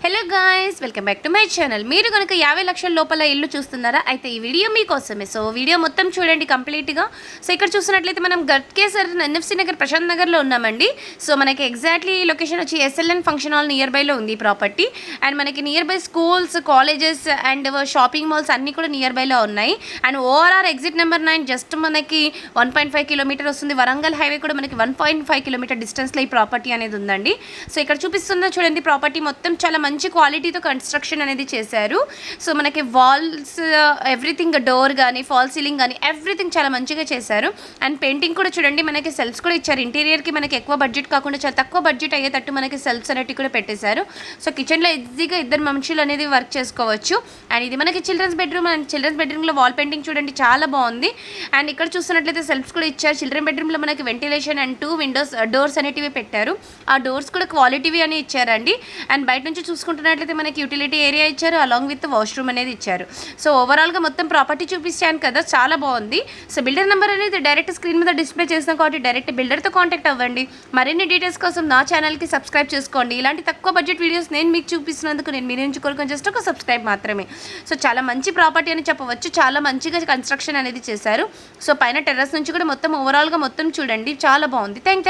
Hello guys, welcome back to my channel. మీరు కనుక 50 లక్షల లోపల ఇల్లు చూస్తున్నారా? అయితే ఈ వీడియో మీకోసమే. సో వీడియో మొత్తం చూడండి కంప్లీట్గా. సో ఇక్కడ చూసినట్లయితే మనం గట్కేసర్ ఎన్ఎఫ్సి నగర్ ప్రశాంత్ నగర్లో ఉన్నామండి. సో మనకి ఎగ్జాక్ట్లీ లొకేషన్ వచ్చి ఎస్ఎల్ఎన్ ఫంక్షన్ హాల్ నియర్ బైలో ఉంది ప్రాపర్టీ. అండ్ మనకి near by schools, colleges and shopping malls అన్నీ కూడా నియర్ బైలో ఉన్నాయి. And ORR exit number 9 just మనకి 1.5 కిలోమీటర్ వస్తుంది. వరంగల్ హైవే కూడా మనకి 1.5 కిలోమీటర్ డిస్టెన్స్లో ఈ ప్రాపర్టీ అనేది ఉందండి. సో ఇక్కడ చూపిస్తుందో చూడండి, ప్రాపర్టీ మొత్తం చాలా మంచి క్వాలిటీతో కన్స్ట్రక్షన్ అనేది చేశారు. సో మనకి వాల్స్ ఎవ్రీథింగ్, డోర్ కానీ ఫాల్ సీలింగ్ కానీ ఎవ్రీథింగ్ చాలా మంచిగా చేశారు. అండ్ పెయింటింగ్ కూడా చూడండి, మనకి సెల్ఫ్స్ కూడా ఇచ్చారు. ఇంటీరియర్కి మనకి ఎక్కువ బడ్జెట్ కాకుండా చాలా తక్కువ బడ్జెట్ అయ్యేటట్టు మనకి సెల్ఫ్స్ అనేవి కూడా పెట్టేశారు. సో కిచెన్లో ఈజీగా ఇద్దరు మనుషులు అనేది వర్క్ చేసుకోవచ్చు. అండ్ ఇది మనకి చిల్డ్రన్స్ బెడ్రూమ్. అండ్ చిల్డ్రన్స్ బెడ్రూమ్లో వాల్ పెయింటింగ్ చూడండి చాలా బాగుంది. అండ్ ఇక్కడ చూస్తున్నట్లయితే సెల్ఫ్స్ కూడా ఇచ్చారు. చిల్డ్రన్ బెడ్రూమ్లో మనకి వెంటిలేషన్ అండ్ 2 విండోస్ డోర్స్ అనేటివి పెట్టారు. ఆ డోర్స్ కూడా క్వాలిటీవి అని ఇచ్చారండి. అండ్ బయట నుంచి చూసుకుంటున్నట్లయితే మనకి యూటిలిటీ ఏరియా ఇచ్చారు, అలాంగ్ విత్ వాష్రూమ్ అనేది ఇచ్చారు. సో ఓవరాల్గా మొత్తం ప్రాపర్టీ చూపించాను కదా, చాలా బాగుంది. సో బిల్డర్ నెంబర్ అనేది డైరెక్ట్ స్క్రీన్ మీద డిస్ప్లే చేస్తాం కాబట్టి డైరెక్ట్ బిల్డర్తో కాంటాక్ట్ అవ్వండి. మరిన్ని డీటెయిల్స్ కోసం నా ఛానల్కి సబ్స్క్రైబ్ చేసుకోండి. ఇలాంటి తక్కువ బడ్జెట్ వీడియోస్ నేను మీకు చూపిస్తున్నందుకు నేను మీ నుంచి కోరుకొని జస్ట్ ఒక సబ్స్క్రైబ్ మాత్రమే. సో చాలా మంచి ప్రాపర్టీ అని చెప్పవచ్చు. చాలా మంచిగా కన్స్ట్రక్షన్ అనేది చేశారు. సో పైన టెర్రస్ నుంచి కూడా మొత్తం ఓవరాల్గా మొత్తం చూడండి చాలా బాగుంది. థ్యాంక్